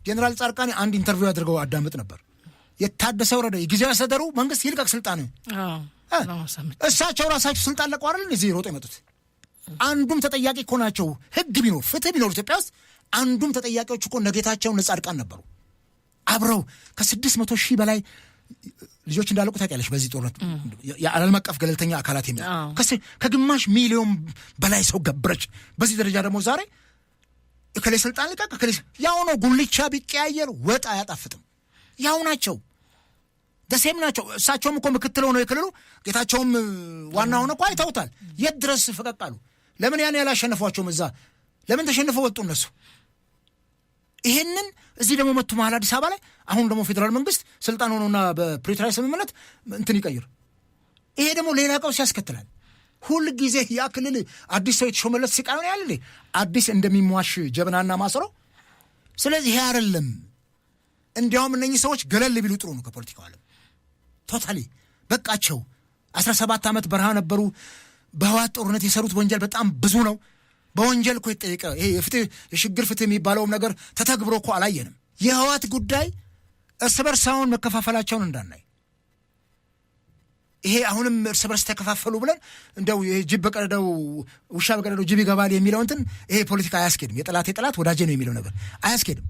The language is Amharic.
ጀነራል ጻድቃኔ አንድ ኢንተርቪው አድርገው አዳምጥ ነበር። የታደሰ ወረደ የጊዜያዊ አስተዳደሩ መንግስት ይልቀቅ ስልጣን እሳቸው ራሳቸው ስልጣን ለቀው አይደል እዚህ ሮጦ የመጡት። አንዱም ተጠያቂ እኮ ናቸው። ህግ ቢኖር ፍትህ ቢኖር ኢትዮጵያ ውስጥ አንዱም ተጠያቂዎች እኮ ነጌታቸው ጻድቃን ነበሩ። አብረው ከ600,000 በላይ ልጆች እንዳለቁ ታውቂያለሽ። በዚህ ጦርነት የዓለም አቀፍ ገለልተኛ አካላት የሚል ከግማሽ ሚሊዮን በላይ ሰው ገበረች። በዚህ ደረጃ ደግሞ ዛሬ እከሌ ስልጣን ልቀቅ እከሌ ያው ነው። ጉልቻ ቢቀያየር ወጥ አያጣፍጥም። ያው ናቸው፣ ደሴም ናቸው። እሳቸውም እኮ ምክትል ሆነው የክልሉ ጌታቸውም ዋና ሆነ እኮ አይተውታል። የት ድረስ ፈቀቅ አሉ? ለምን ያን ያላሸነፏቸውም? እዛ ለምን ተሸንፈው ወጡ እነሱ? ይሄንን እዚህ ደግሞ መቱ መሀል አዲስ አበባ ላይ አሁን ደግሞ ፌዴራል መንግስት ስልጣን ሆኖና በፕሪቶሪያ ስምምነት እንትን ይቀይር። ይሄ ደግሞ ሌላ ቀውስ ያስከትላል። ሁል ጊዜ ያ ክልል አዲስ ሰው የተሾመለት ሲቃየው ያለ አዲስ እንደሚሟሽ ጀበናና ማሰሮ። ስለዚህ ይሄ አይደለም። እንዲያውም እነኚህ ሰዎች ገለል ቢሉ ጥሩ ነው ከፖለቲካው ዓለም ቶታሊ በቃቸው። 17 ዓመት በረሃ ነበሩ። በህወሓት ጦርነት የሰሩት ወንጀል በጣም ብዙ ነው። በወንጀል እኮ ይጠየቀ ይሄ የሽግግር ፍትህ የሚባለውም ነገር ተተግብሮ እኮ አላየንም። የህወሓት ጉዳይ እርስ በርሳውን መከፋፈላቸውን እንዳናይ ይሄ አሁንም እርስ በርስ ተከፋፈሉ ብለን እንደው ጅብ በቀደደው ውሻ በቀደደው ጅብ ይገባል የሚለው እንትን ይሄ ፖለቲካ አያስኬድም። የጠላት ወዳጄ ነው የሚለው ነገር አያስኬድም።